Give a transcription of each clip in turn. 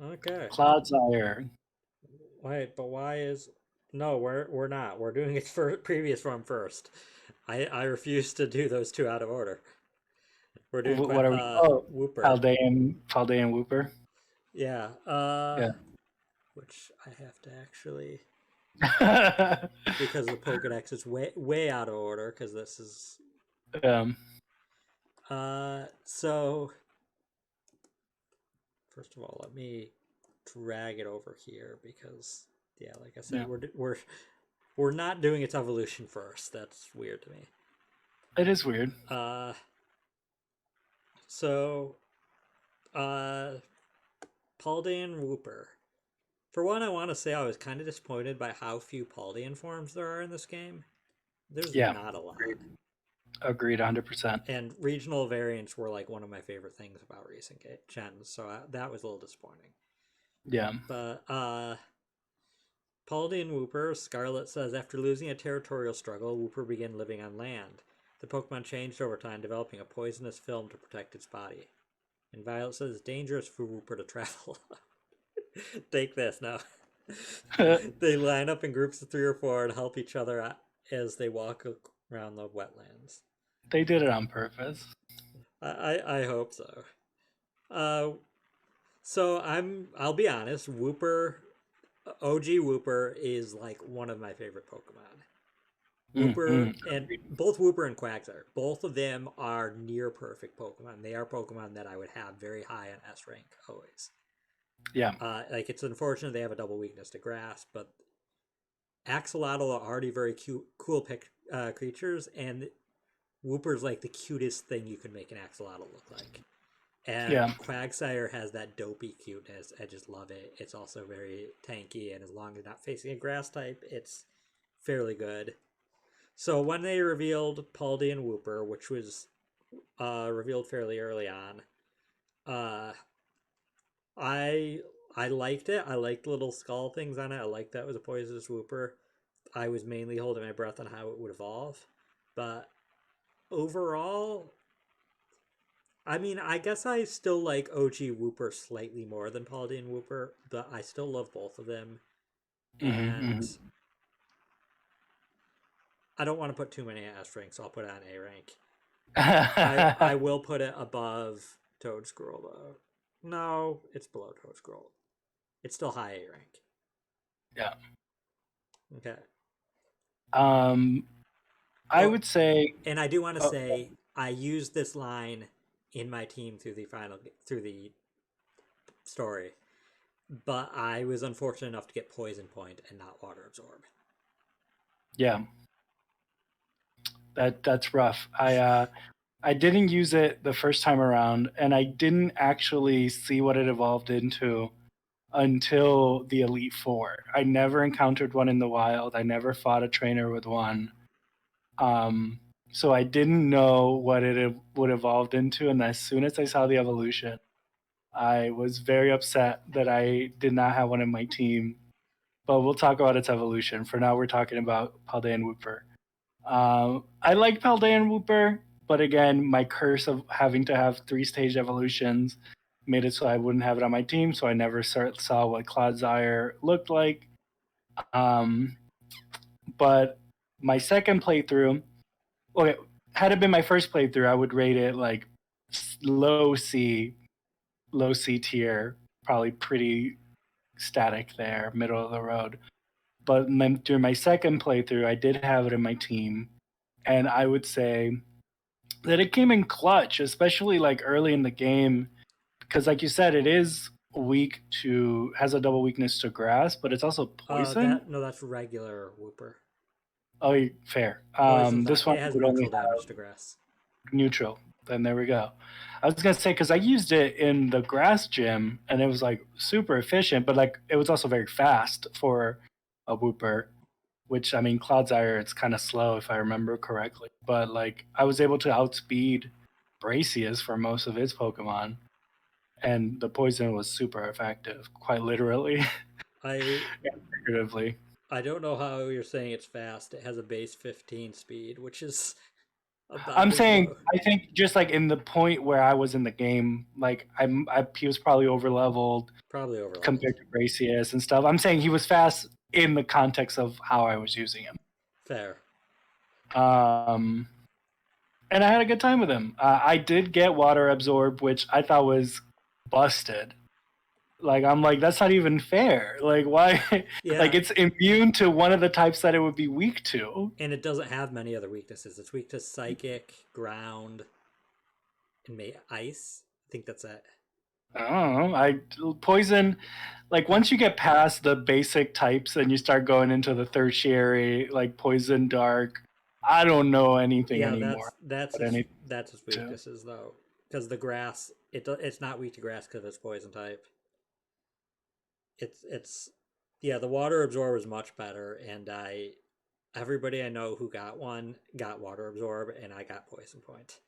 Okay. Clodsire. Wait, but why is no? We're not. We're doing its previous one first. I refuse to do those two out of order. We're doing What are we? Oh, Wooper. Paldean Wooper. Yeah. Yeah. Which I have to actually because the Pokedex is way out of order because this is um, so first of all let me drag it over here because yeah like I said yeah. we're not doing its evolution first. That's weird to me. It is weird. Uh so uh Paldean Wooper. For one, I want to say I was kind of disappointed by how few Paldean forms there are in this game. There's Yeah. not a lot. Agreed. Agreed 100%. And regional variants were like one of my favorite things about recent gens, so that was a little disappointing. Yeah. But Paldean Wooper, Scarlet says after losing a territorial struggle, Wooper began living on land. The Pokemon changed over time, developing a poisonous film to protect its body. And Violet says it's dangerous for Wooper to travel. Take this now. They line up in groups of three or four and help each other as they walk around the wetlands. They did it on purpose. I hope so. Uh, so I'll be honest. Wooper, OG Wooper is like one of my favorite Pokemon. Wooper Mm-hmm. and both Wooper and Quagsire, both of them are near perfect Pokemon. They are Pokemon that I would have very high on S rank always. Yeah. Like it's unfortunate they have a double weakness to grass, but Axolotl are already very cute, cool creatures, and Wooper's like the cutest thing you can make an Axolotl look like. And Yeah. Quagsire has that dopey cuteness. I just love it. It's also very tanky, and as long as it's not facing a grass type, it's fairly good. So when they revealed Paldean Wooper, which was revealed fairly early on, uh, I I liked it. I liked the little skull things on it. I liked that it was a poisonous Wooper. I was mainly holding my breath on how it would evolve, but overall, I mean, I guess I still like OG Wooper slightly more than Paldean Wooper, but I still love both of them. And Mm-hmm. I don't want to put too many S ranks, so I'll put it on A rank. I Mm-hmm. will put it above Toad Scroll though. No, it's below Toad Scroll. It's still high A rank. yeah. Okay. Um, I Oh, would say. and I do want to Oh, say I used this line in my team through the story, but I was unfortunate enough to get Poison Point and not Water Absorb. yeah. That's rough. I didn't use it the first time around, and I didn't actually see what it evolved into until the Elite Four. I never encountered one in the wild. I never fought a trainer with one. Um, so I didn't know what it would evolve into, and as soon as I saw the evolution, I was very upset that I did not have one in my team. But we'll talk about its evolution. For now, we're talking about Paldean Wooper. I like Paldean Wooper, but again, my curse of having to have three-stage evolutions made it so I wouldn't have it on my team, so I never saw what Clodsire looked like. Um, but my second playthrough, okay, had it been my first playthrough, I would rate it like low C, low C tier, probably pretty static there, middle of the road. But during my second playthrough, I did have it in my team, and I would say that it came in clutch, especially like early in the game, because like you said, it is weak to has a double weakness to grass, but it's also poison. That no, that's regular Wooper. Oh, fair. Poison's not. This one It has would only neutral have damage to grass. neutral. Then there we go. I was gonna say because I used it in the grass gym and it was like super efficient, but like it was also very fast for a Wooper. Which I mean, Clodsire, it's kind of slow if I remember correctly. But like I was able to outspeed Bracius for most of his Pokemon, and the poison was super effective, quite literally I and figuratively. I don't know how you're saying it's fast. It has a base 15 speed, which is about I'm his saying, low. I think just like in the point where I was in the game, like he was probably over leveled Probably over leveled. compared to Gracias and stuff. I'm saying he was fast in the context of how I was using him. Fair. And I had a good time with him. I did get Water Absorb, which I thought was busted. Like, I'm like, that's not even fair. Like, why? Yeah. Like, it's immune to one of the types that it would be weak to. And it doesn't have many other weaknesses. It's weak to Psychic, Ground, and Ice. I think that's it. I don't know. Poison, like, once you get past the basic types and you start going into the tertiary, like Poison, Dark, I don't know anything anymore. That's its weaknesses though, because the grass it's not weak to grass because it's poison type. It's the Water Absorb is much better, and everybody I know who got one got Water Absorb, and I got Poison Point.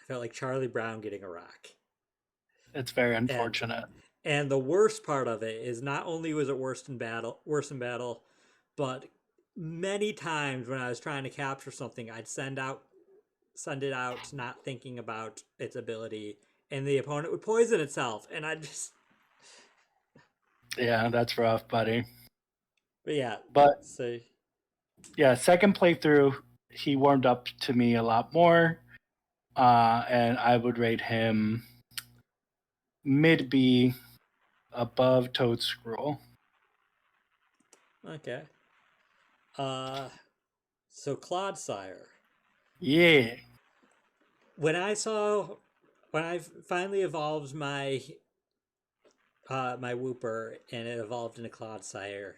I felt like Charlie Brown getting a rock. It's very unfortunate. And the worst part of it is not only was it worse in battle, but many times when I was trying to capture something, I'd send it out, not thinking about its ability, and the opponent would poison itself, and I'd just. Yeah, that's rough, buddy. But yeah, second playthrough, he warmed up to me a lot more, and I would rate him mid B, above Toad Scroll. Okay. So Clodsire. Yeah. When I finally evolved my Wooper and it evolved into Clodsire,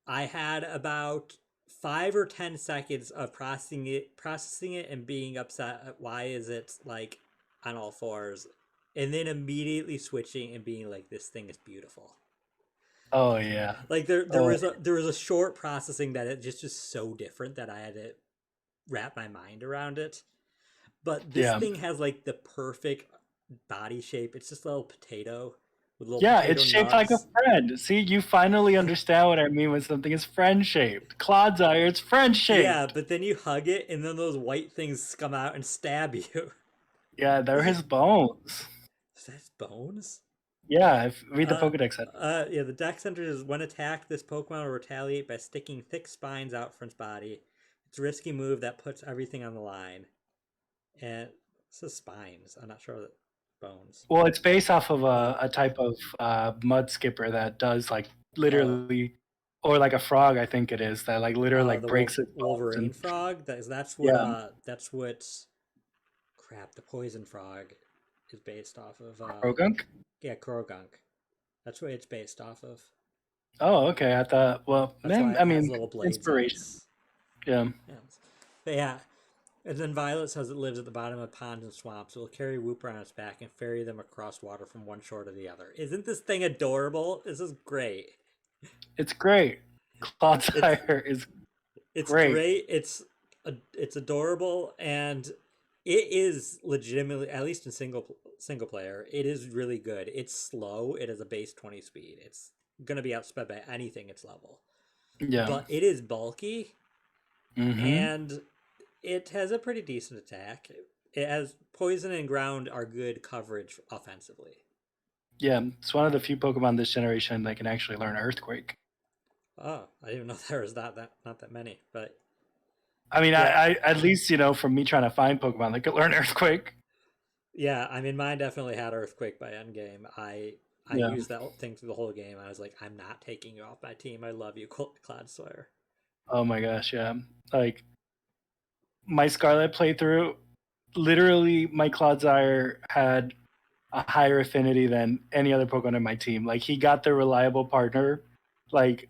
I had about 5 or 10 seconds of processing it and being upset at why is it like on all fours, and then immediately switching and being like, this thing is beautiful. Oh yeah. Like there was a short processing that it just is so different that I had to wrap my mind around it. But this thing has like the perfect body shape. It's just a little potato with little potato it's shaped nuts. like a friend. See, you finally understand what I mean when something is friend shaped. Clodsire, it's friend shaped. Yeah, but then you hug it and then those white things come out and stab you. Yeah, they're his bones. Is that his bones? Yeah, read the Pokedex. The Dex enters when attacked, this Pokemon will retaliate by sticking thick spines out from its body. It's a risky move that puts everything on the line. And it says spines. I'm not sure that bones. Well, it's based off of a type of mud skipper that does like literally, or like a frog, I think it is, that like literally like breaks its Wolverine and... frog. That's what. Crap, the poison frog is based off of. Krogunk? Yeah, Krogunk. That's what it's based off of. Oh, okay. I thought. Well, I mean, little blades. Inspiration. Yeah. But yeah. And then Violet says it lives at the bottom of ponds and swamps. It will carry Wooper on its back and ferry them across water from one shore to the other. Isn't this thing adorable? This is great. It's great. Clodsire is great. It's adorable, and it is legitimately, at least in single player, it is really good. It's slow. It has a base 20 speed. It's going to be outsped by anything its level. Yeah. But it is bulky, and it has a pretty decent attack. It has poison and ground are good coverage offensively. Yeah, it's one of the few Pokemon this generation that can actually learn Earthquake. Oh, I didn't even know there was not that many. But I mean, I at least, from me trying to find Pokemon that could learn Earthquake. Yeah, I mean, mine definitely had Earthquake by endgame. I used that thing through the whole game. I was like, I'm not taking you off my team. I love you, Clodsire. Oh my gosh, yeah. Like, my Scarlet playthrough, literally my Clodsire had a higher affinity than any other Pokemon in my team. Like, he got the reliable partner, like,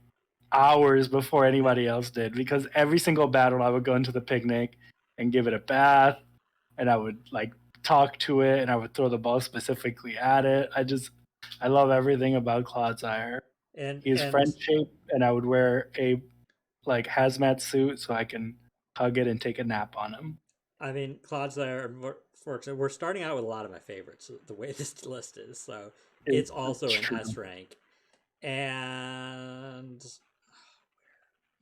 hours before anybody else did, because every single battle I would go into the picnic and give it a bath, and I would, like, talk to it, and I would throw the ball specifically at it. I love everything about Clodsire. He's friend-shaped, and I would wear a, like, hazmat suit so I can hug it and take a nap on him. I mean, Clodsire, we're starting out with a lot of my favorites, the way this list is, so it's also an S rank. And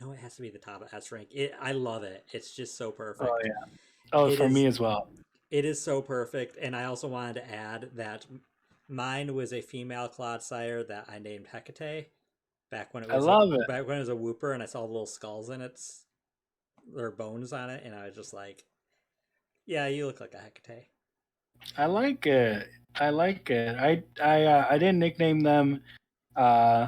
no, it has to be the top of S rank. I love it. It's just so perfect. Oh, yeah. Oh, It for me is as well. it is so perfect, and I also wanted to add that mine was a female Clodsire that I named Hecate I love it. back when it was a Wooper, and I saw the little skulls in its or bones on it, and I was just like, yeah, you look like a Hecate. I like it. I like it. I didn't nickname them uh,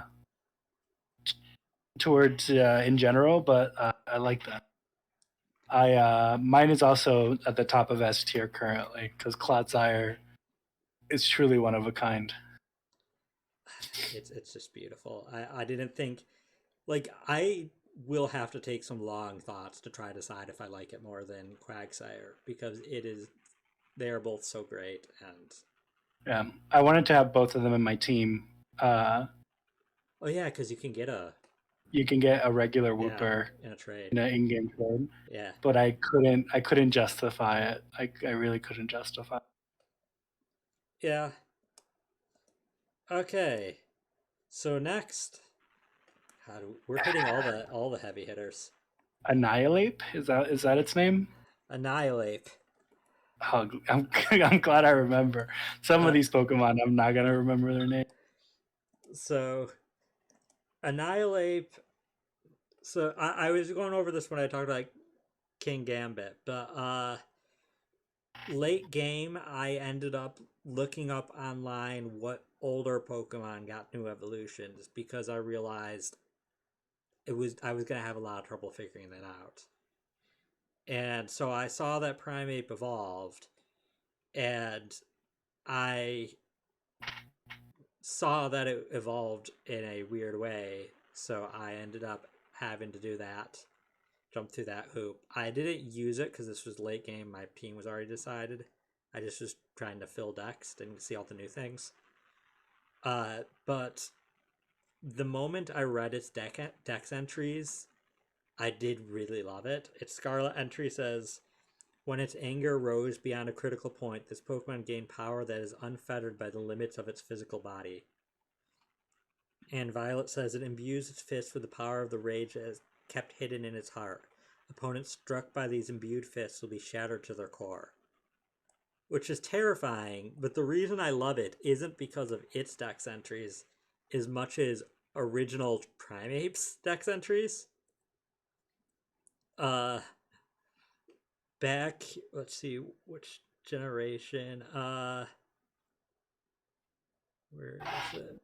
towards in general, but I like that. I mine is also at the top of S tier currently because Clodsire is truly one of a kind. It's just beautiful. I didn't think like I will have to take some long thoughts to try to decide if I like it more than Quagsire because it is they are both so great and Yeah, I wanted to have both of them in my team. oh yeah, because you can get a You can get a regular yeah Wooper in a trade. in an in-game trade, Yeah. but I couldn't justify it. I really couldn't justify it. Yeah. Okay. So next, we're hitting all the heavy hitters. Annihilape, is that its name? Annihilape. Oh, I'm glad I remember. Some of Uh, these Pokemon, I'm not gonna remember their name. so Annihilape. So I was going over this when I talked about King Gambit, but late game I ended up looking up online what older Pokemon got new evolutions because I realized I was gonna have a lot of trouble figuring that out. And so I saw that Primeape evolved, and I saw that it evolved in a weird way, so I ended up having to do that, jump through that hoop. I didn't use it because this was late game. My team was already decided. I just was trying to fill decks, didn't see all the new things. But the moment I read its dex entries, I did really love it. Its Scarlet entry says, when its anger rose beyond a critical point, this Pokemon gained power that is unfettered by the limits of its physical body. And Violet says it imbues its fists with the power of the rage that is kept hidden in its heart. Opponents struck by these imbued fists will be shattered to their core. Which is terrifying, but the reason I love it isn't because of its dex entries as much as original Primeape's dex entries. Uh, back, let's see, which generation? Where is it?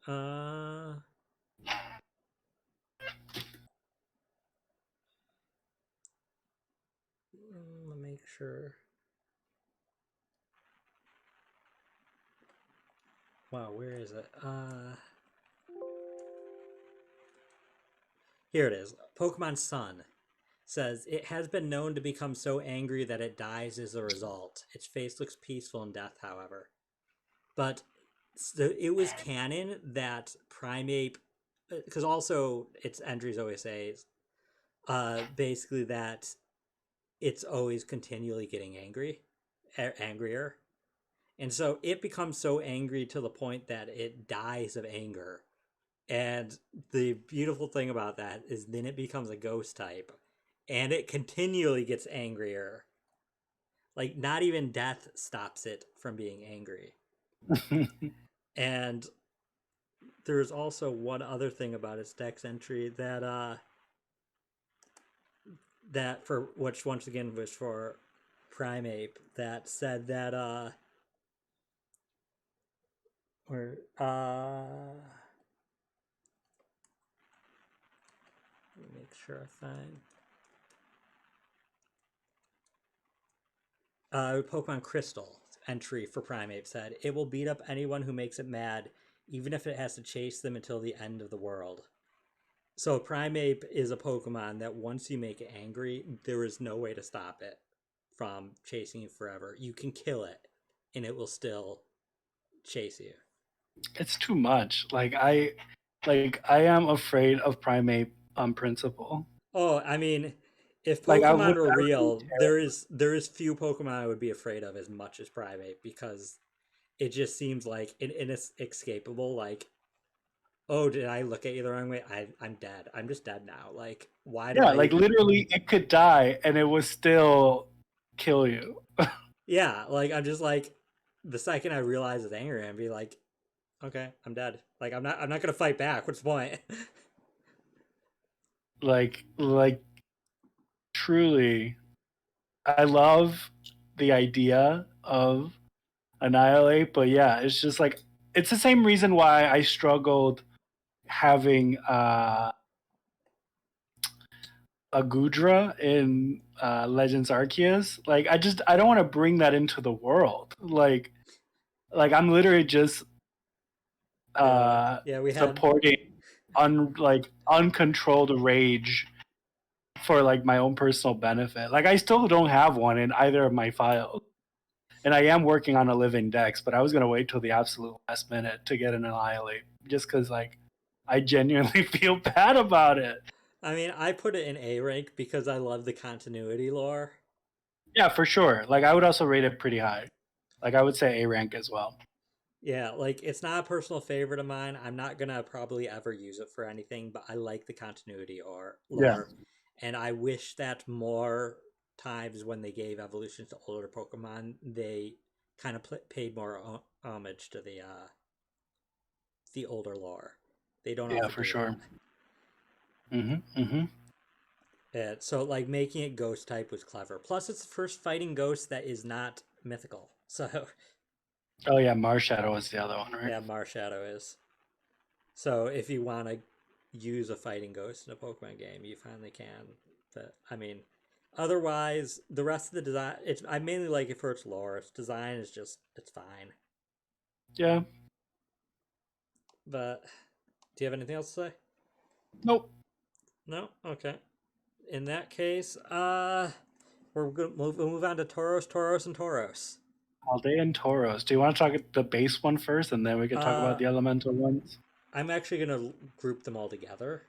Let me make sure. Wow, where is it? Here it is. Pokemon Sun says it has been known to become so angry that it dies as a result. Its face looks peaceful in death, however. But so it was canon that Primeape, because also its entries always say, basically that it's always continually getting angrier. And so it becomes so angry to the point that it dies of anger. And the beautiful thing about that is then it becomes a ghost type and it continually gets angrier. Like, not even death stops it from being angry. And there's also one other thing about its dex entry that for which once again was for Primeape that said that or let me make sure I find Pokemon Crystal entry for Primeape said it will beat up anyone who makes it mad, even if it has to chase them until the end of the world. So Primeape is a Pokemon that once you make it angry, there is no way to stop it from chasing you forever. You can kill it, and it will still chase you. It's too much. I am afraid of Primeape on principle. Oh, I mean, if Like Pokemon were I would be real, there is few Pokemon I would be afraid of as much as Primeape because it just seems like inescapable. Like, oh, did I look at you the wrong way? I'm dead. I'm just dead now. Like, why do Yeah, I like even? literally it could die and it was still kill you. Yeah, like I'm just like the second I realize it's angry, I'm be like, okay, I'm dead. Like I'm not gonna fight back. What's the point? Like truly, I love the idea of Annihilate, but yeah, it's just like it's the same reason why I struggled having a Gudra in Legends Arceus. Like I don't want to bring that into the world. Like I'm literally just Yeah, yeah, we had. supporting uncontrolled rage for like my own personal benefit. Like I still don't have one in either of my files. And I am working on a living dex, but I was gonna wait till the absolute last minute to get an Annihilate. Just because like I genuinely feel bad about it. I mean, I put it in A rank because I love the continuity lore. Yeah, for sure. Like I would also rate it pretty high. Like I would say A rank as well. Yeah, like it's not a personal favorite of mine. I'm not gonna probably ever use it for anything, but I like the continuity or Yeah. lore, and I wish that more times when they gave evolutions to older Pokemon, they kind of paid more homage to the older lore. They don't Yeah, often for do sure. that. Mm-hmm. So like making it ghost type was clever. Plus, it's the first fighting ghost that is not mythical. So Oh yeah, Marshadow is the other one, right? yeah, Marshadow is. So if you want to use a fighting ghost in a Pokemon game, you finally can. But I mean, otherwise, the rest of the design, it's I mainly like it for its lore. Its design is just it's fine. Yeah. But do you have anything else to say? Nope. No. Okay. In that case, we're gonna move on to Tauros, and Tauros. Paldean Tauros. Do you want to talk the base one first, and then we can talk about Uh, the elemental ones? I'm actually gonna group them all together.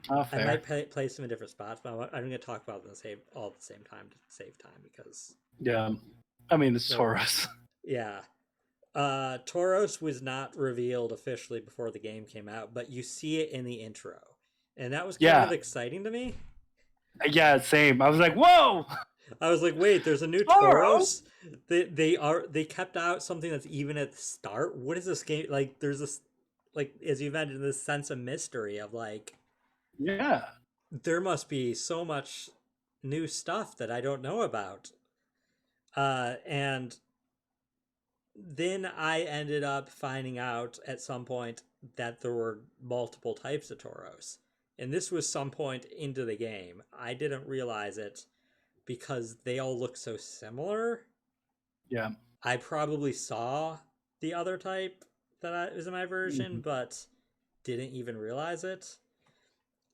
Oh, I fair. might place them in different spots, but I'm gonna talk about them all at the same time to save time because Yeah. I mean, it's so Tauros. yeah. Tauros was not revealed officially before the game came out, but you see it in the intro, and that was kind of Yeah. exciting to me. Yeah, same. I was like, whoa! I was like, wait, there's a new Tauros? Tauros. They kept out something that's even at the start. What is this game like? There's this like as you mentioned this sense of mystery of like Yeah. there must be so much new stuff that I don't know about. And then I ended up finding out at some point that there were multiple types of Tauros. And this was some point into the game. I didn't realize it because they all look so similar. Yeah. I probably saw the other type was in my version, Mm-hmm. but didn't even realize it.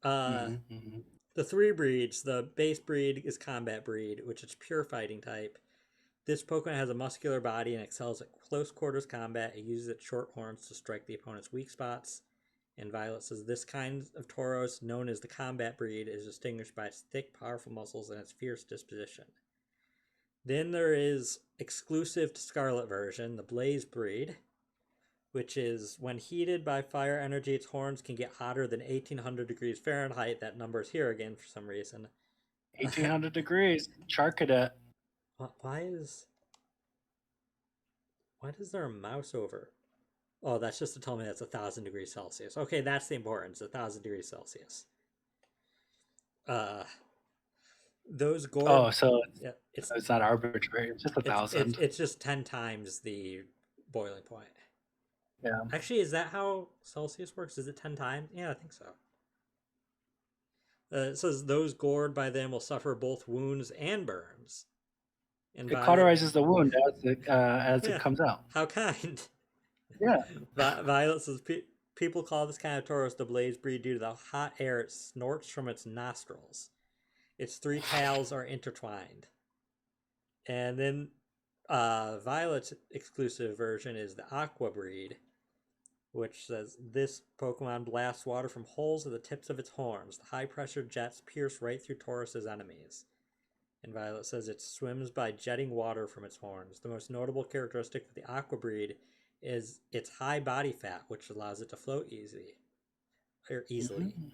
Uh, Mm-hmm. Mm-hmm. the three breeds, the base breed is combat breed, which is pure fighting type. This Pokemon has a muscular body and excels at close quarters combat. It uses its short horns to strike the opponent's weak spots. And Violet says this kind of Tauros, known as the combat breed, is distinguished by its thick, powerful muscles and its fierce disposition. Then there is exclusive to Scarlet version, the Blaze breed, which is when heated by fire energy, its horns can get hotter than 1800 degrees Fahrenheit. That number is here again for some reason. 1800 degrees. Charcadet. Why is there a mouse over? Oh, that's just to tell me that's 1,000 degrees Celsius. Okay, that's the importance. 1,000 degrees Celsius. Uh, those gore. Oh, so Yeah, it's not arbitrary. It's just a thousand. it's just 10 times the boiling point. Yeah. Actually, is that how Celsius works? Is it 10 times? Yeah, I think so. It says those gored by them will suffer both wounds and burns. And It Violet, cauterizes the wound as it yeah, comes out. how kind. Yeah. Violet says people call this kind of Tauros the Blaze breed due to the hot air it snorts from its nostrils. Its three tails are intertwined. And then Violet's exclusive version is the Aqua breed, which says this Pokemon blasts water from holes at the tips of its horns. The high pressure jets pierce right through Taurus's enemies. And Violet says it swims by jetting water from its horns. The most notable characteristic of the Aqua breed is its high body fat, which allows it to float easily. Mm-hmm.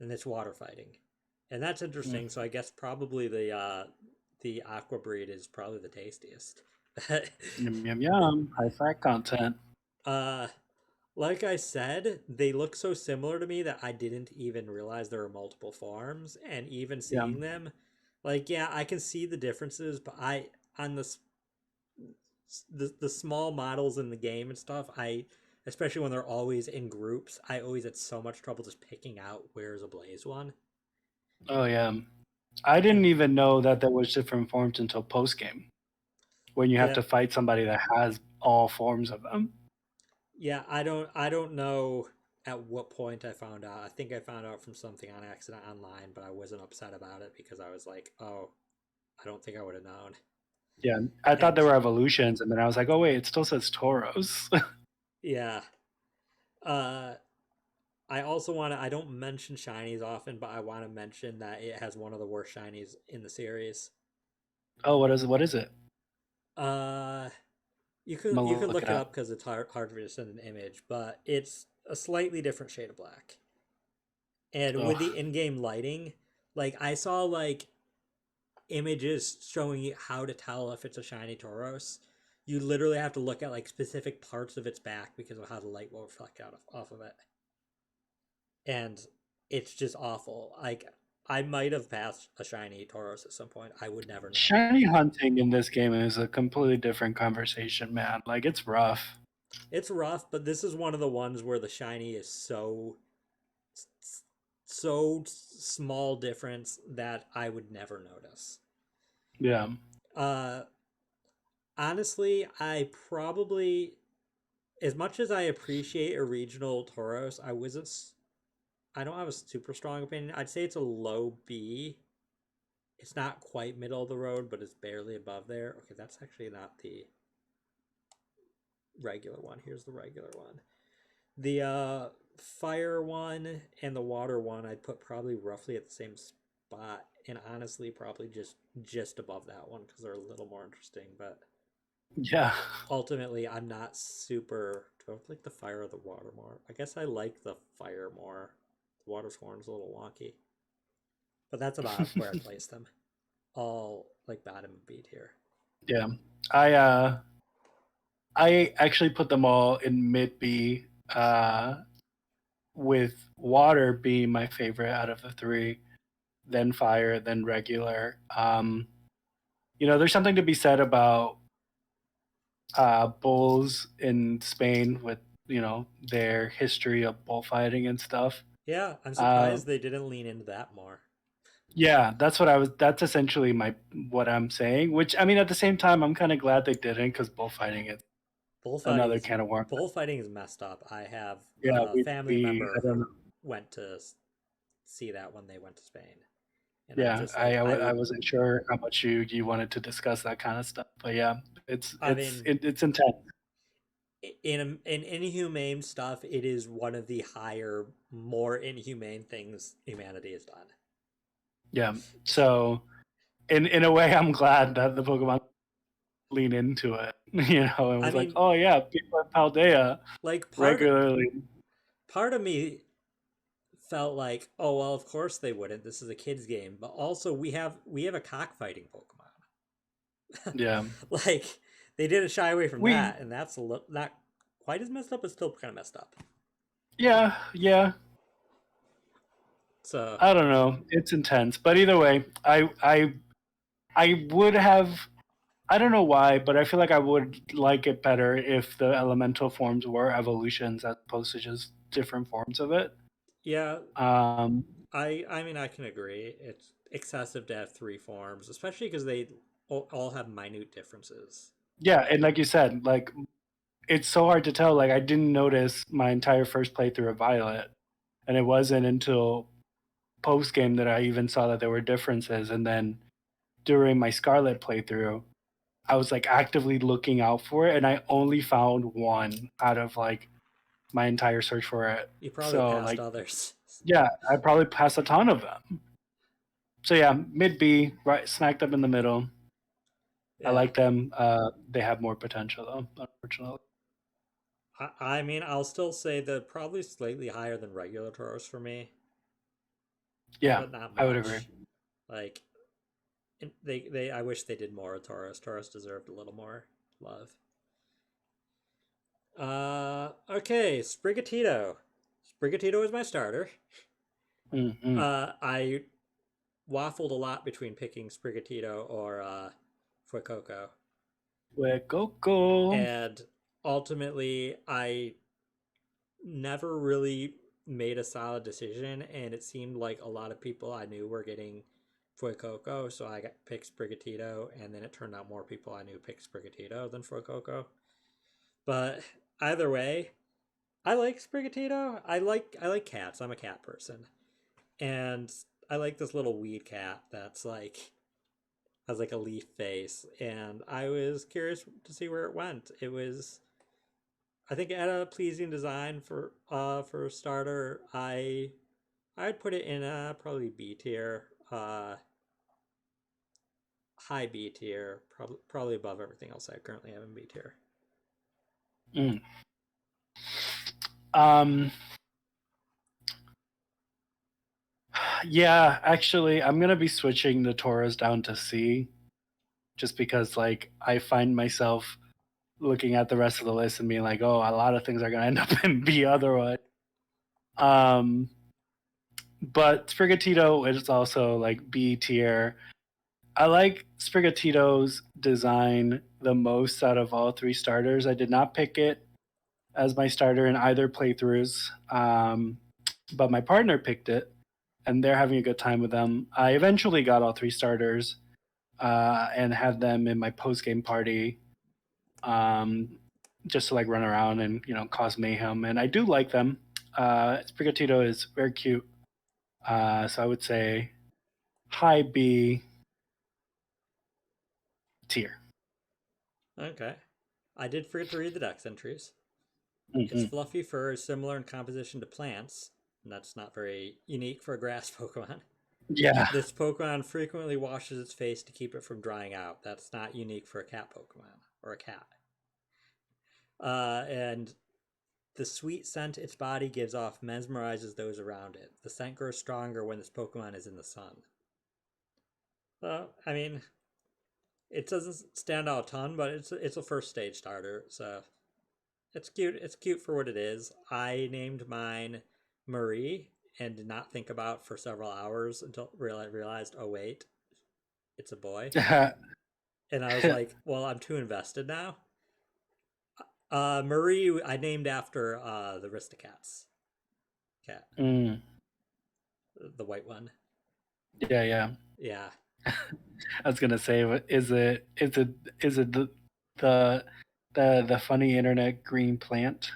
And it's water fighting. And that's Mm-hmm. interesting. So I guess probably the the aqua breed is probably the tastiest. Yum yum yum. High fat content. uh, like I said, they look so similar to me that I didn't even realize there were multiple forms, and even Yeah. seeing them, like yeah, I can see the differences, but I on the small models in the game and stuff, I especially when they're always in groups, I always had so much trouble just picking out where's a Blaze one. Oh yeah. I didn't And even know that there was different forms until post game, when you have yeah, to fight somebody that has all forms of them. yeah, I don't know at what point I found out. I think I found out from something on accident online, but I wasn't upset about it because I was like, oh, I don't think I would have known. Yeah, I thought And there were evolutions, and then I was like, oh wait, it still says Tauros. yeah, uh, I also want to. I don't mention shinies often, but I want to mention that it has one of the worst shinies in the series. Oh, what is it? Uh, I'm you gonna could look look it it up. up because it's hard for me to send an image, but it's a slightly different shade of black. And with Oh, the in-game lighting, like I saw like images showing you how to tell if it's a shiny Tauros. You literally have to look at like specific parts of its back because of how the light will reflect off of it. And it's just awful. Like I might have passed a shiny Tauros at some point. I would never know. shiny hunting in this game is a completely different conversation, man. Like it's rough. It's rough, but this is one of the ones where the shiny is so small difference that I would never notice. Yeah. Uh honestly, I probably as much as I appreciate a regional Tauros, I don't have a super strong opinion. I'd say it's a low B. It's not quite middle of the road, but it's barely above there. Okay, that's actually not the regular one. Here's the regular one. The fire one and the water one I'd put probably roughly at the same spot, and honestly probably just above that one because they're a little more interesting. But Yeah. ultimately, I'm not super. Do I like the fire or the water more? I guess I like the fire more. The water swarm's a little wonky, but that's about where I place them. All like bottom of beat here. Yeah. I actually put them all in mid B, with water being my favorite out of the three, then fire, then regular. There's something to be said about bulls in Spain with their history of bullfighting and stuff. Yeah, I'm Uh, surprised they didn't lean into that more. yeah, that's what I was. That's essentially what I'm saying. Which I mean, at the same time, I'm kind of glad they didn't because bullfighting is Bullfighting another is can of worms. bullfighting is messed up. I have Yeah, a family I member don't know. who went to see that when they went to Spain, and I Yeah, just like I I would. wasn't sure how much you wanted to discuss that kind of stuff, but yeah, I mean, it's intense. in inhumane stuff, it is one of the higher, more inhumane things humanity has done. Yeah, so in a way, I'm glad that the Pokemon lean into it, and I was like, mean, oh yeah, people at Paldea like regularly. part of me felt like, oh well, of course they wouldn't. This is a kids game, but also we have a cockfighting Pokemon. Yeah, Like they didn't shy away from we that, and that's not quite as messed up, but still kind of messed up. yeah. So I don't know. It's intense, but either way, I would have. I don't know why, but I feel like I would like it better if the elemental forms were evolutions as opposed to just different forms of it. yeah, Um, I mean I can agree. It's excessive to have three forms, especially because they all have minute differences. yeah, and like you said, like it's so hard to tell. Like I didn't notice my entire first playthrough of Violet, and it wasn't until post game that I even saw that there were differences. And then during my Scarlet playthrough, I was like actively looking out for it, and I only found one out of like my entire search for it. You probably So passed like, others. yeah, I probably passed a ton of them. So yeah, mid B, right, smacked up in the middle. I Yeah, like them. They have more potential though, unfortunately. I mean I'll still say that probably slightly higher than regular Tauros for me, Yeah, but not I would agree. much. Like they I wish they did more with Tauros. Tauros deserved a little more love. Okay, Sprigatito. Sprigatito is my starter. Mm-hmm. I waffled a lot between picking Sprigatito or Fuecoco. Fuecoco. And ultimately, I never really made a solid decision, and it seemed like a lot of people I knew were getting Fuecoco, so I got picked Sprigatito, and then it turned out more people I knew picked Sprigatito than Fuecoco. But either way, I like Sprigatito. I like cats. I'm a cat person, and I like this little weed cat that's like has like a leaf face, and I was curious to see where it went. It was, I think, it had a pleasing design for a starter. I'd put it in a probably B tier, high B tier, probably above everything else I currently have in B tier. Mm. Um. Yeah, actually, I'm gonna be switching the Tauros down to C, just because like I find myself looking at the rest of the list and being like, oh, a lot of things are gonna end up in B otherwise. Um, but Sprigatito is also like B tier. I like Sprigatito's design the most out of all three starters. I did not pick it as my starter in either playthroughs, but my partner picked it, and they're having a good time with them. I eventually got all three starters and had them in my post game party, just to like run around and cause mayhem. And I do like them. Sprigatito is very cute, so I would say high B tier. Okay. I did forget to read the dex entries. Its Mm-hmm. fluffy fur is similar in composition to plants, and that's not very unique for a grass Pokemon. Yeah. This Pokemon frequently washes its face to keep it from drying out. That's not unique for a cat Pokemon or a cat. And the sweet scent its body gives off mesmerizes those around it. The scent grows stronger when this Pokemon is in the sun. Well, I mean, it doesn't stand out a ton, but it's a first stage starter, so it's cute. It's cute for what it is. I named mine Marie and did not think about for several hours until I realized, oh wait, it's a boy. And I was like, well, I'm too invested now. Marie, I named after the Aristocats cat, Mm. the white one. Yeah, yeah. Yeah. I was gonna say, is it the the funny internet green plant?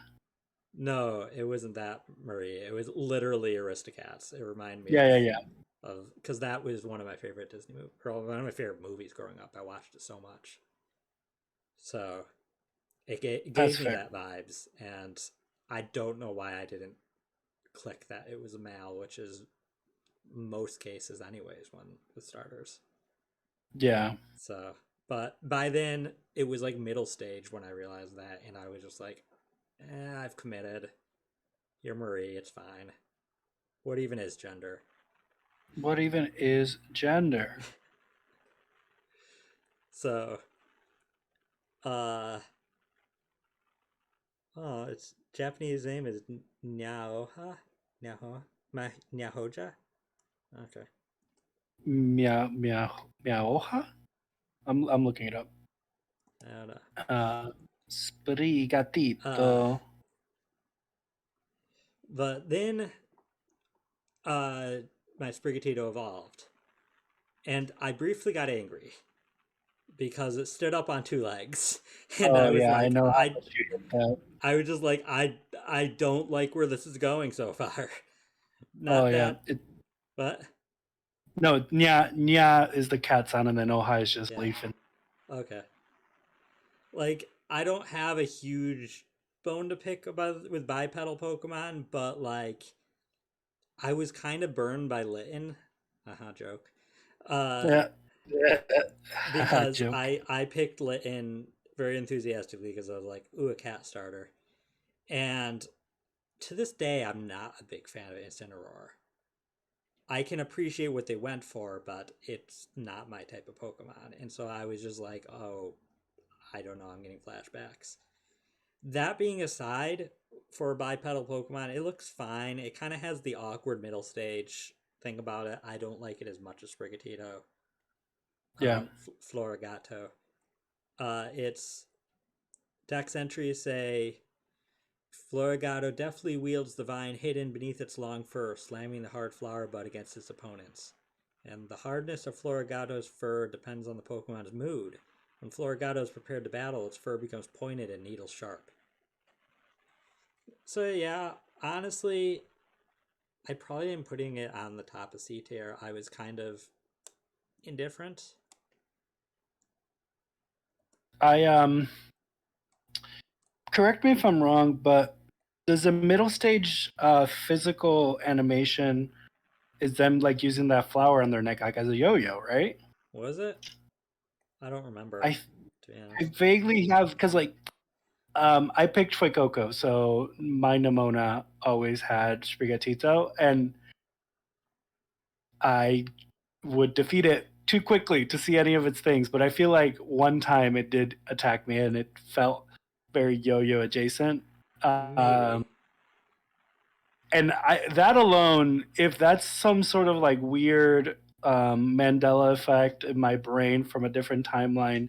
No, it wasn't that Marie. It was literally Aristocats. It reminded me Yeah, yeah, yeah. of because that was one of my favorite Disney movies, or one of my favorite movies growing up. I watched it so much, so it That's gave me fair. that vibes, and I don't know why I didn't click that it was a male, which is most cases anyways when with starters. Yeah. So, but by then it was like middle stage when I realized that, and I was just like, I've committed. You're Marie, it's fine. What even is gender? What even is gender? So, uh, oh, its Japanese name is Nyaoha, Nyaoha, Nyahoja. Okay. Meow meow meowha? I'm looking it up. I don't know. Uh, Uh, Sprigatito. but then, uh, my Sprigatito evolved, and I briefly got angry because it stood up on two legs, and Oh I was yeah, I like, know how much you hate that. I was just like, I don't like where this is going so far. Oh Not yeah. that, but No, nya is the cat sound, and then oha is just yeah, leafing. okay. Like I don't have a huge bone to pick about with bipedal Pokemon, but like I was kind of burned by Litten. Joke. Uh, Yeah. because Joke. I picked Litten very enthusiastically because I was like, ooh, a cat starter. And to this day, I'm not a big fan of Instant Aurora. I can appreciate what they went for, but it's not my type of Pokemon. And so I was just like, oh, I don't know, I'm getting flashbacks. That being aside, for a bipedal Pokemon, it looks fine. It kind of has the awkward middle stage thing about it. I don't like it as much as Sprigatito, Yeah. Florigato. Its dex entries say Florigato deftly wields the vine hidden beneath its long fur, slamming the hard flower bud against its opponents. And the hardness of Florigato's fur depends on the Pokemon's mood. When Florigato is prepared to battle, its fur becomes pointed and needle sharp. So yeah, honestly, I probably am putting it on the top of C tier. I was kind of indifferent. I correct me if I'm wrong, but does the middle stage physical animation is them like using that flower on their neck like as a yo-yo, right? Was it? I don't remember, I to be I honest. vaguely have because like I picked Fuecoco, so my Nimona always had Sprigatito, and I would defeat it too quickly to see any of its things. But I feel like one time it did attack me, and it felt very yo-yo adjacent. Um, Maybe. and that alone, if that's some sort of like weird Mandela effect in my brain from a different timeline,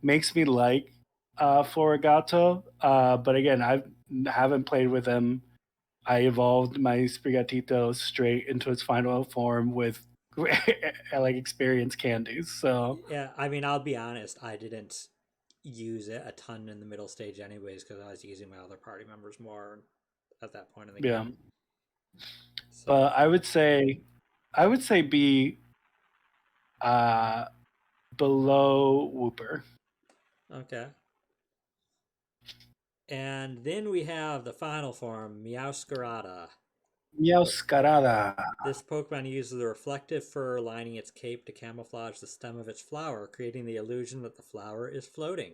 makes me like Florigato. But again, I haven't played with him. I evolved my Sprigatito straight into its final form with like experience candies. So Yeah, I mean, I'll be honest, I didn't use it a ton in the middle stage anyways because I was using my other party members more at that point in the yeah, game. So, but I would say be uh, below Wooper. okay. And then we have the final form, Meowscarada. Meowscarada. This Pokemon uses the reflective fur lining its cape to camouflage the stem of its flower, creating the illusion that the flower is floating.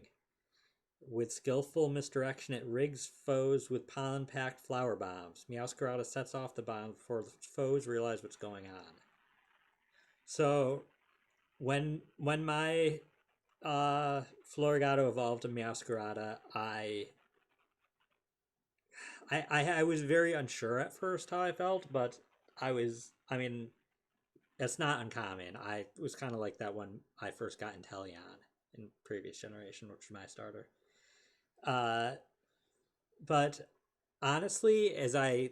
With skillful misdirection, it rigs foes with pollen-packed flower bombs. Meowscarada sets off the bomb before the foes realize what's going on. So, when my Florigato evolved to Meowscarada, I was very unsure at first how I felt, but I mean, it's not uncommon. I was kind of like that when I first got Inteleon in previous generation, which was my starter. Uh, but honestly, as I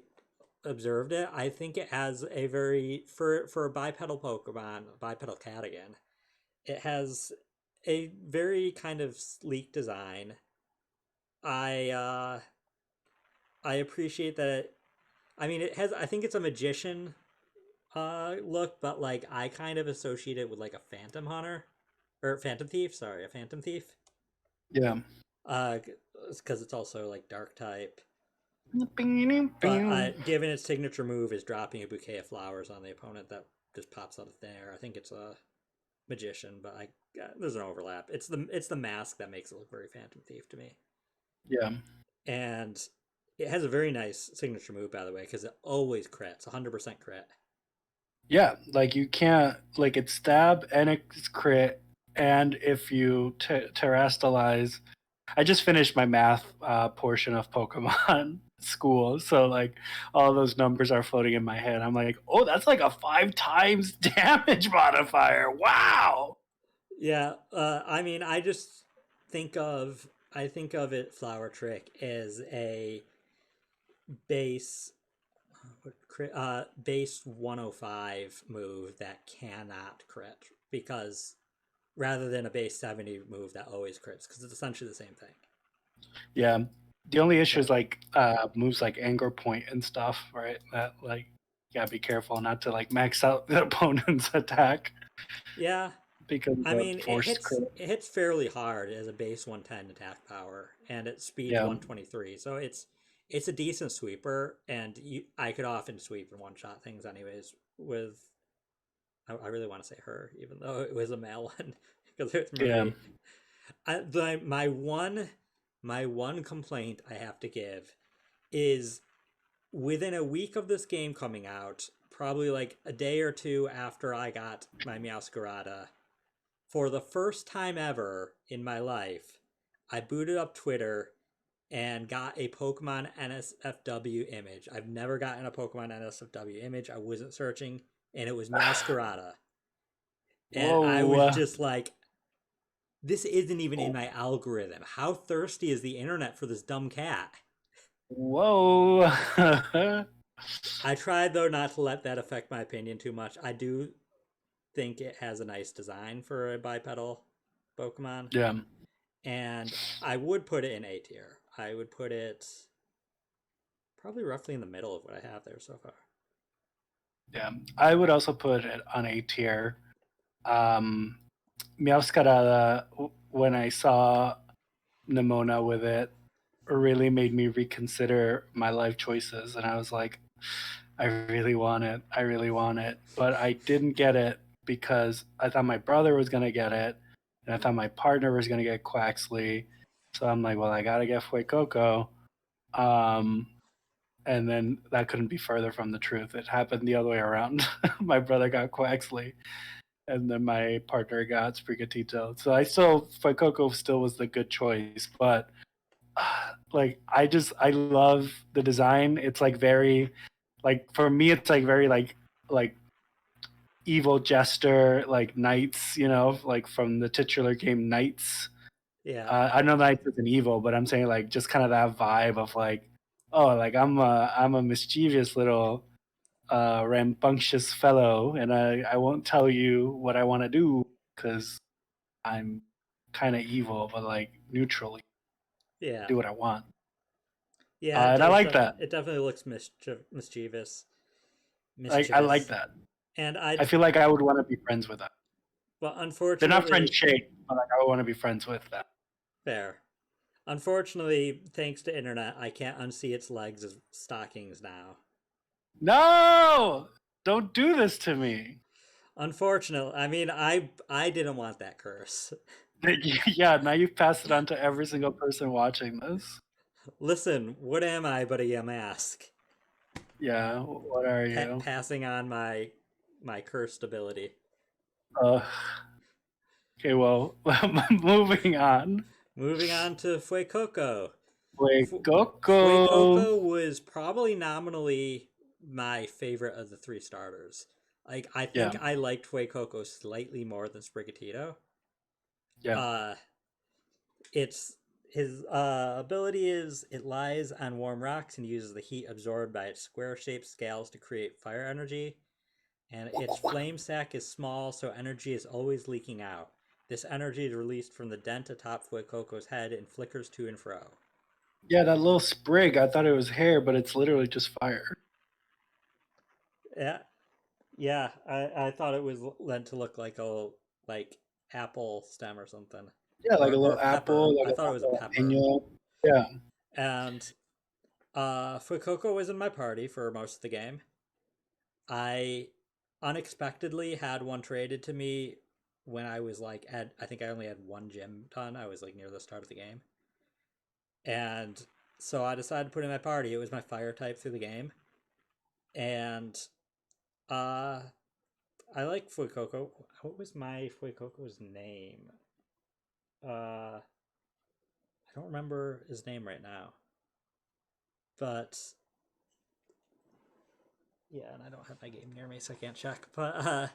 observed it, I think it has a very for a bipedal Pokemon, bipedal cat again. It has a very kind of sleek design. I uh, I appreciate that. I mean, it has. I think it's a magician look, but like I kind of associate it with like a phantom hunter or phantom thief. Sorry, a phantom thief. Yeah. Uh, because it's also like dark type. But given its signature move is dropping a bouquet of flowers on the opponent that just pops out of thin air. I think it's a magician, but there's an overlap. It's the mask that makes it look very Phantom Thief to me, Yeah. and it has a very nice signature move, by the way, because it always crits, 100% crit. Yeah, like you can't like it's stab and it's crit, and if you terrestrialize, I just finished my math portion of Pokemon school, so like all those numbers are floating in my head. I'm like, oh, that's like a 5 times damage modifier. Wow. Yeah, I mean, I think of it Flower Trick as a base base 105 move that cannot crit because rather than a base 70 move that always crits because it's essentially the same thing. Yeah. The only issue is So like moves like anger point and stuff, right? That like you gotta be careful not to like max out the opponent's attack yeah, because of I the mean forced crit. it hits fairly hard as a base 110 attack power and its speed's Yeah. 123, so it's a decent sweeper and I could often sweep and one shot things anyways with I really want to say her even though it was a male one because it's Yeah. Marie. My one complaint I have to give is within a week of this game coming out, probably like a day or two after I got my Meowscarada. For the first time ever in my life, I booted up Twitter and got a Pokemon NSFW image. I've never gotten a Pokemon NSFW image. I wasn't searching, and it was Meowscarada. And I was Whoa. just like, this isn't even in my algorithm. How thirsty is the internet for this dumb cat? Whoa. I tried, though, not to let that affect my opinion too much. I do think it has a nice design for a bipedal Pokemon. Yeah. And I would put it in A tier. I would put it probably roughly in the middle of what I have there so far. Yeah. I would also put it on A tier. Meowscarada, when I saw Nimona with it, really made me reconsider my life choices. And I was like, I really want it. I really want it. But I didn't get it because I thought my brother was going to get it. And I thought my partner was going to get Quaxley. So I'm like, well, I got to get Fuecoco. And then that couldn't be further from the truth. It happened the other way around. My brother got Quaxley, and then my partner got Sprigatito. So Fuecoco still was the good choice. But like, I love the design. It's like very, like for me, it's like very like evil jester, like knights, like from the titular game Knights. Yeah. I know Knights isn't evil, but I'm saying like just kind of that vibe of like, oh, like I'm a mischievous little rambunctious fellow, and I won't tell you what I want to do because I'm kind of evil, but like neutrally Yeah. do what I want. Yeah, it And I does. like that. It definitely looks mischievous. I like Mischievous. that. And I feel like I would want to be friends with that. but They're not friend unfortunately, shaped, but like I would want to be friends with that. fair. Unfortunately, thanks to internet, I can't unsee its legs as stockings now. No, don't do this to me. Unfortunately, I mean, I didn't want that curse. Yeah, now you've passed it on to every single person watching this. Listen, what am I but a Yamask? Yeah, what are you? Passing on my cursed ability. Uh, okay, well, moving on. Moving on to Fuecoco. Fuecoco. Fuecoco was probably nominally my favorite of the three starters. Like, I Yeah, think I liked Fuecoco slightly more than Sprigatito. yeah, Uh, it's his ability is it lies on warm rocks and uses the heat absorbed by its square-shaped scales to create fire energy. And its flame sac is small, so energy is always leaking out. This energy is released from the dent atop Fuecoco's head and flickers to and fro. yeah. That little sprig, I thought it was hair, but it's literally just fire. Yeah, yeah. I thought it was meant to look like a like apple stem or something, Yeah, like a or little pepper. apple, like I thought it was a a pepper. jalapeno. Yeah, And Fuecoco was in my party for most of the game. I unexpectedly had one traded to me when I was like at I think I only had one gym done. I was like near the start of the game. And so I decided to put in my party. It was my fire type through the game. And uh I like Fuecoco. What was my Fuecoco's name? I don't remember his name right now. But yeah, and I don't have my game near me, so I can't check. But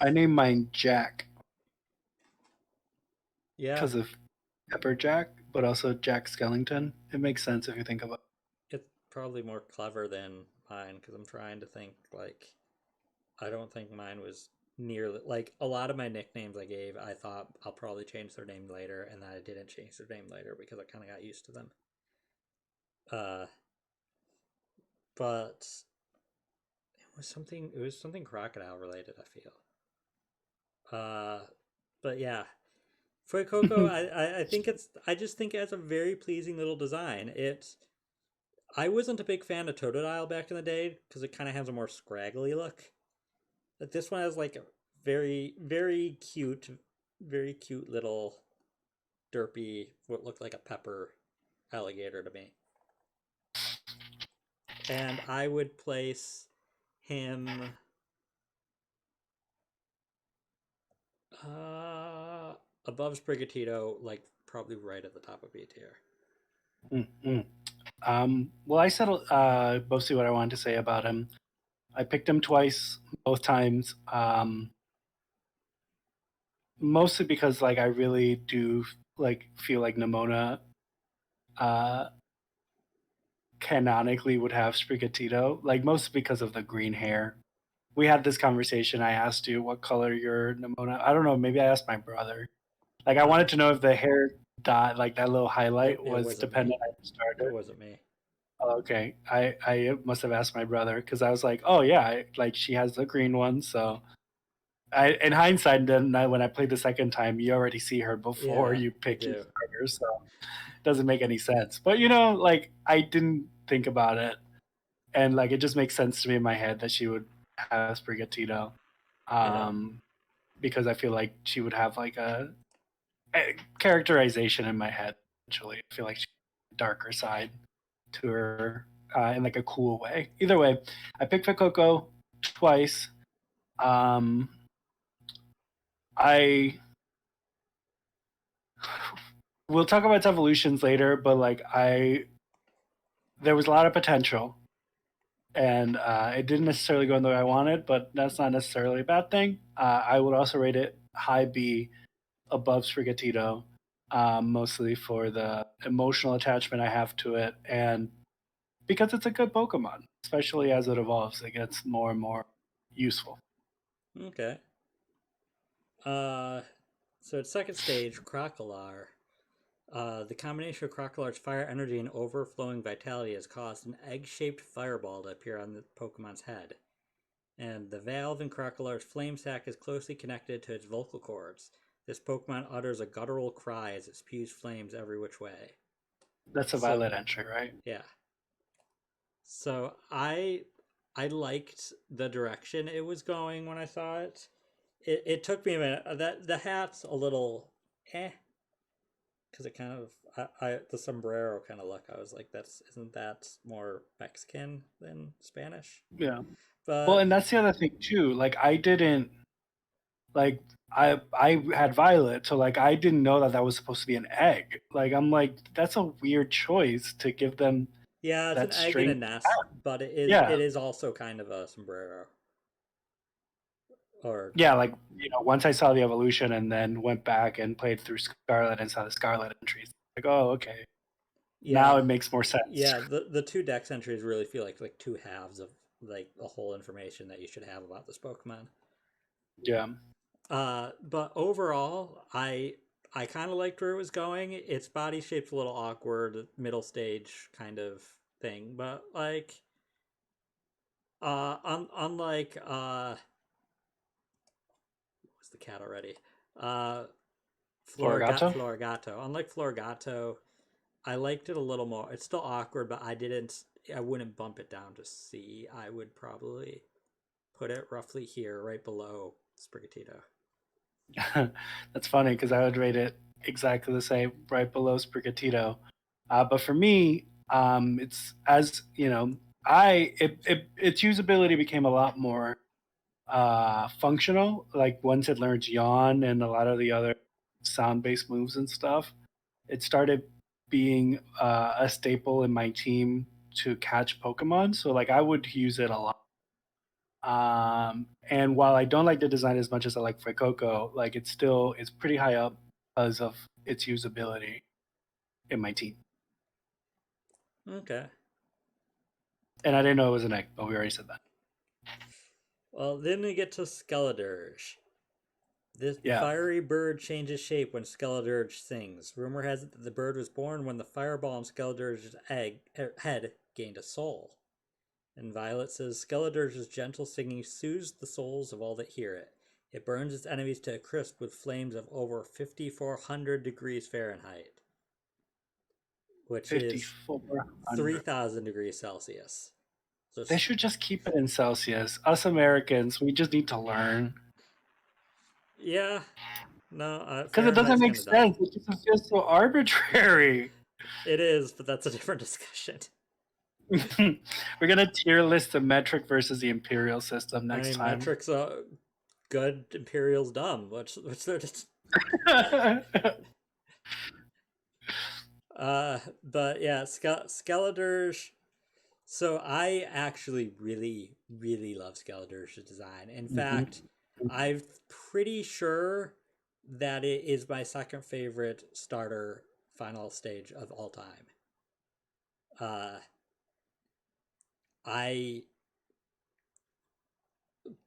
I named mine Jack yeah, because of Pepper Jack, but also Jack Skellington. It makes sense if you think about it's probably more clever than mine because I'm trying to think like I don't think mine was nearly like a lot of my nicknames I gave. I thought I'll probably change their name later, and then I didn't change their name later because I kind of got used to them. Uh, but it was something crocodile related. I feel. But yeah, Fuecoco. it. I think it's I just think it has a very pleasing little design. I wasn't a big fan of Totodile back in the day because it kind of has a more scraggly look. But this one has like a very cute little derpy, what looked like a pepper alligator to me. And I would place him above Sprigatito, like probably right at the top of B tier. Well, I said mostly what I wanted to say about him. I picked him twice, both times. Mostly because like I really do like feel like Nimona canonically would have Sprigatito, like mostly because of the green hair. We had this conversation. I asked you what color your Nimona. I don't know. Maybe I asked my brother. Like I wanted to know if the hair dot, like that little highlight, It was wasn't me. dependent on the starter. It wasn't me. Oh, okay, I must have asked my brother because I was like, oh yeah, like she has the green one. So in hindsight, then when I played the second time, you already see her before Yeah, you you pick your do. starter, so it doesn't make any sense. But like I didn't think about it, and like it just makes sense to me in my head that she would have Sprigatito, Yeah. because I feel like she would have like a characterization in my head. Actually, I feel like she has a darker side to her in like a cool way. Either way, I picked Fuecoco twice. I we'll talk about its evolutions later, but like there was a lot of potential, and it didn't necessarily go in the way I wanted, but that's not necessarily a bad thing. I would also rate it high B above Sprigatito, mostly for the emotional attachment I have to it, and because it's a good Pokemon, especially as it evolves, it gets more and more useful. Okay. So at second stage, Crocolar. The combination of Crocolar's fire energy and overflowing vitality has caused an egg-shaped fireball to appear on the Pokemon's head. And the valve in Crocolar's flame sac is closely connected to its vocal cords. This Pokemon utters a guttural cry as it spews flames every which way. That's a So, Violet entry, right? yeah. So I liked the direction it was going when I saw it. It took me a minute. That the hat's a little because it kind of the sombrero kind of look. I was like, isn't that more Mexican than Spanish? Yeah. Well, But and that's the other thing too. Like I didn't like I had Violet, so like I didn't know that that was supposed to be an egg. Like I'm like that's a weird choice to give them yeah, it's an that egg in a strength. nest, but Yeah, it is also kind of a sombrero. Or yeah. Like once I saw the evolution and then went back and played through Scarlet and saw the Scarlet entries, like oh okay, now yeah, it makes more sense. yeah. The two dex entries really feel like two halves of like the whole information that you should have about this Pokemon. Yeah. But overall, I kind of liked where it was going. Its body shape's a little awkward, middle stage kind of thing, but like, unlike what was the cat already? Uh, Florigato. Florigato. Unlike Florigato, I liked it a little more. It's still awkward, but I wouldn't bump it down to C. I would probably put it roughly here, right below Sprigatito. That's funny because I would rate it exactly the same, right below Sprigatito. But for me, it's as its usability became a lot more functional. Like once it learns Yawn and a lot of the other sound-based moves and stuff, it started being a staple in my team to catch Pokemon. So like I would use it a lot. And while I don't like the design as much as I like Fuecoco, like it's pretty high up because of its usability in my team. Okay. And I didn't know it was an egg, but we already said that. Well, then we get to Skeledirge. This Yeah. fiery bird changes shape when Skeledirge sings. Rumor has it that the bird was born when the fireball in Skeledirge's head gained a soul. And Violet says Skeledirge's gentle singing soothes the souls of all that hear it. It burns its enemies to a crisp with flames of over 5,400 degrees Fahrenheit, which is 5,400. 3,000 degrees Celsius. So, They should just keep it in Celsius. Us Americans, we just need to learn. yeah, no, Because it doesn't Fahrenheit's make kind of dumb. sense. It just feels so arbitrary. It is, but that's a different discussion. We're gonna tier list the metric versus the imperial system I next mean, time. metrics are good, Imperial's dumb. Which they're just. But yeah, Skeletor's. So I actually really, really love Skeletor's design. In fact, I'm pretty sure that it is my second favorite starter final stage of all time. Uh, I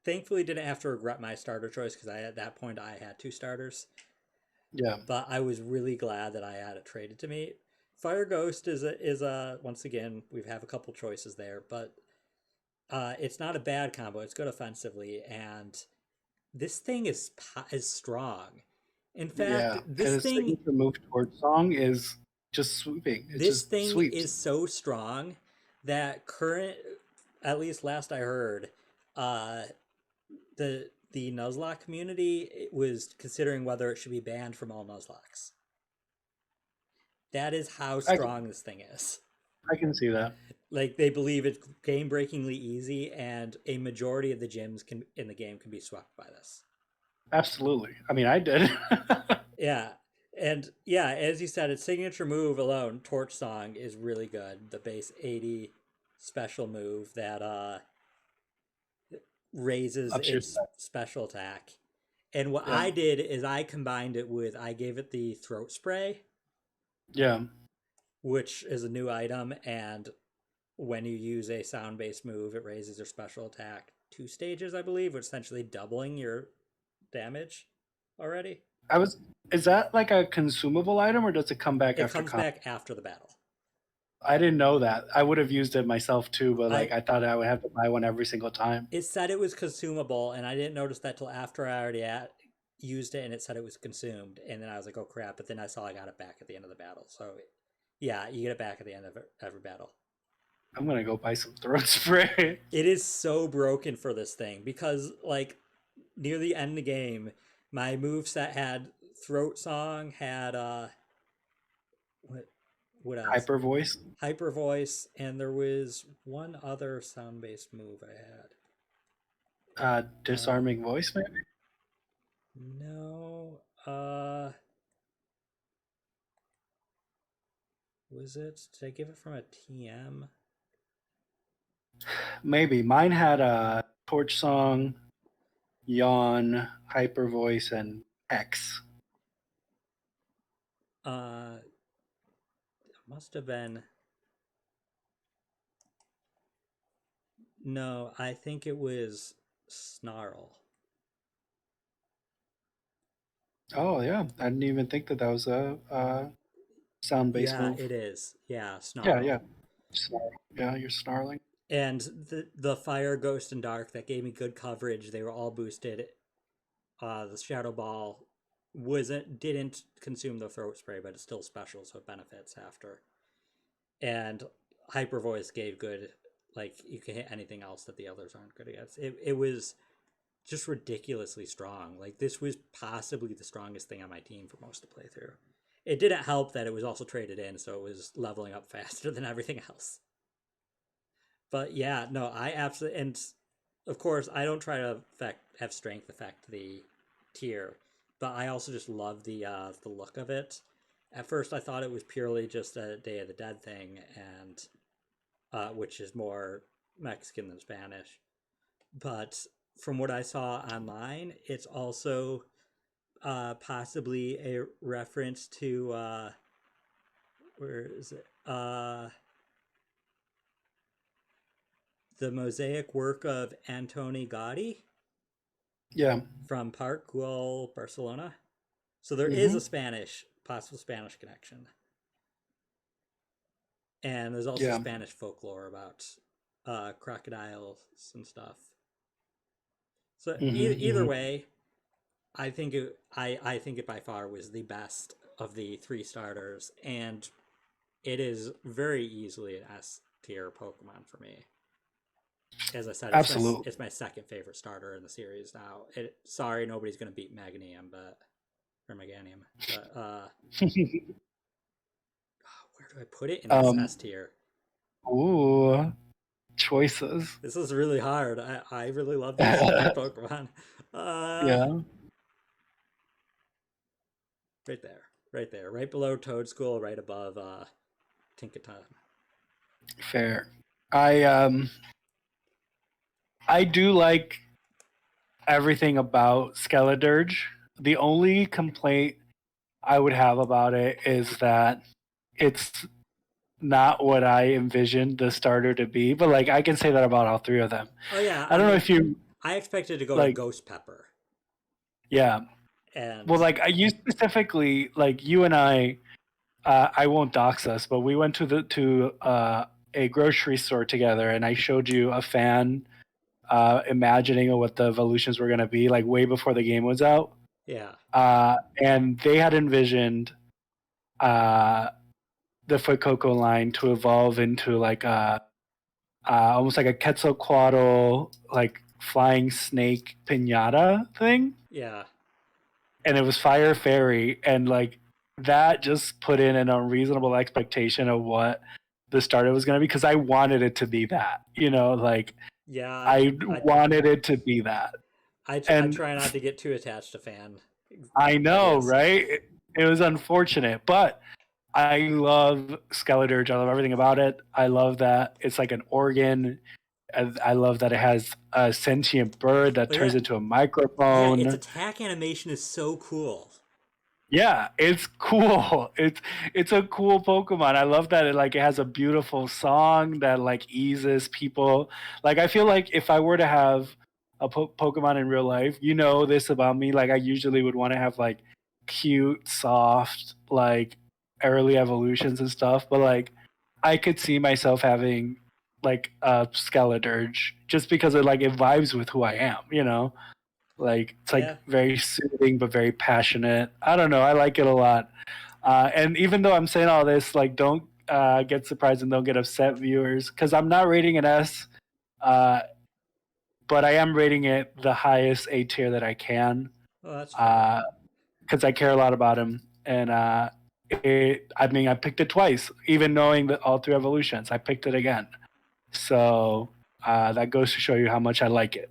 thankfully didn't have to regret my starter choice because at that point I had two starters. Yeah. But I was really glad that I had it traded to me. Fire Ghost is a once again we have a couple choices there, but it's not a bad combo. It's good offensively, and this thing is strong. In fact, Yeah. And his signature move towards song is just sweeping. It this just thing sweeps. is so strong that current, at least last I heard, uh, the Nuzlocke community was considering whether it should be banned from all Nuzlockes. That is how I, strong this thing is. I can see that. Like they believe it's game breakingly easy, and a majority of the gyms in the game can be swept by this. Absolutely. I mean, I did. Yeah, and yeah, as you said, its signature move alone, Torch Song, is really good. The base 80 special move that raises Ups your its set. special attack. And what Yeah. I did is I combined it with I gave it the throat spray, Yeah. which is a new item, and when you use a sound based move, it raises your special attack 2 stages, I believe, which essentially doubling your damage already. Is that like a consumable item or does it come back It after comes combat? back after the battle. I didn't know that. I would have used it myself too, but I I thought I would have to buy one every single time. It said it was consumable, and I didn't notice that till after I already used it, and it said it was consumed, and then I was like, oh crap! But then I saw I got it back at the end of the battle. So yeah, you get it back at the end of every battle. I'm gonna go buy some throat spray. It is so broken for this thing because like near the end of the game, my moveset had throat song, had what what else? Hyper voice. Hyper voice, and there was one other sound based move I had. Disarming voice, maybe? No, was it? Did I give it from a TM? Maybe. Mine had a torch song, yawn, hyper voice, and X. It must have been. No, I think it was Snarl. Oh yeah, I didn't even think that was a sound-based Yeah, move. it is. Yeah, Yeah, Snarl. yeah. Snarl. Yeah, you're snarling. And the Fire, Ghost, and Dark that gave me good coverage. They were all boosted. The Shadow Ball didn't consume the throat spray, but it's still special, so it benefits after. And Hyper Voice gave good, like you can hit anything else that the others aren't good against. It was just ridiculously strong. Like this was possibly the strongest thing on my team for most of the playthrough. It didn't help that it was also traded in, so it was leveling up faster than everything else. But yeah, no, I absolutely, and of course I don't try to have strength affect the tier, but I also just love the look of it. At first, I thought it was purely just a Day of the Dead thing, and which is more Mexican than Spanish. But from what I saw online, it's also possibly a reference to where is it? The mosaic work of Antoni Gaudi Yeah. from Park Güell, Barcelona. So there is Mm-hmm. a possible Spanish connection. And there's also Yeah. Spanish folklore about crocodiles and stuff. So either way, I think it by far was the best of the three starters, and it is very easily an S tier Pokemon for me. As I said, Absolutely. it's my second favorite starter in the series now. Sorry, nobody's gonna beat Meganium, or Meganium, but where do I put it in this S tier? Ooh, choices. This is really hard. I really love these three Pokemon. Uh, Yeah, right there, right there, right below Toadschool, right above Tinkaton. fair. I I do like everything about Skeledirge. The only complaint I would have about it is that it's not what I envisioned the starter to be. But like I can say that about all three of them. Oh yeah, I I don't know mean, if you I expected to go to like, Ghost Pepper, yeah. and Well, like you specifically, like you and I won't dox us, but we went to a grocery store together, and I showed you a fan imagining of what the evolutions were going to be, like way before the game was out. yeah, And they had envisioned uh, the Fuecoco line to evolve into like a almost like a Quetzalcoatl, like flying snake pinata thing, yeah, and it was Fire Fairy, and like that just put in an unreasonable expectation of what the starter was going to be because I wanted it to be that, like yeah. I wanted it to be that, I and try not to get too attached to fan I know, ideas. right? It was unfortunate, but I love Skeledirge. I love everything about it. I love that it's like an organ. I love that it has a sentient bird that Look at turns that. into a Yeah, its microphone. attack animation is so cool. Yeah, it's cool. It's a cool Pokemon. I love that it has a beautiful song that like eases people. Like I feel like if I were to have a Pokemon in real life, you know this about me. Like I usually would want to have like cute, soft, like early evolutions and stuff. But like I could see myself having like a Skeledirge just because it vibes with who I am. Like it's like Yeah. very soothing but very passionate. I don't know. I like it a lot. And even though I'm saying all this, like don't get surprised and don't get upset, viewers, because I'm not rating an S, uh, but I am rating it the highest A tier that I can, Oh, that's fair. because I care a lot about him. And I mean, I picked it twice, even knowing that all three evolutions. I picked it again, so that goes to show you how much I like it.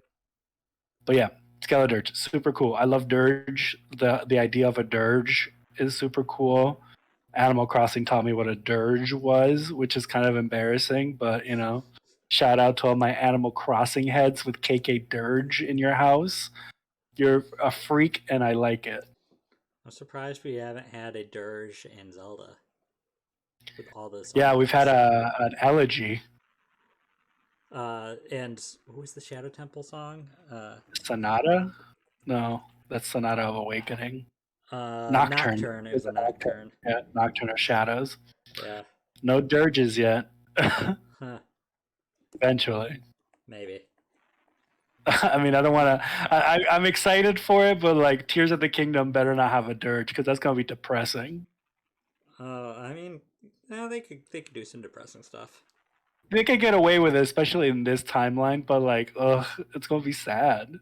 But yeah, Skeledirge, super cool. I love Dirge. The idea of a Dirge is super cool. Animal Crossing taught me what a Dirge was, which is kind of embarrassing, but shout out to all my Animal Crossing heads with KK Dirge in your house. You're a freak and I like it. I'm surprised we haven't had a Dirge and Zelda with all those Yeah, we've had offerings. an elegy. And what was the Shadow Temple song? Sonata? No, that's Sonata of Awakening. Nocturne. Nocturne. It Is was a it Nocturne? Nocturne. Yeah, Nocturne of Shadows. Yeah. No dirges yet. Huh. Eventually. Maybe. I mean, I don't want to. I'm excited for it, but like Tears of the Kingdom better not have a dirge because that's gonna be depressing. I mean, yeah, they could do some depressing stuff. They could get away with it, especially in this timeline, but like, ugh, it's gonna be sad.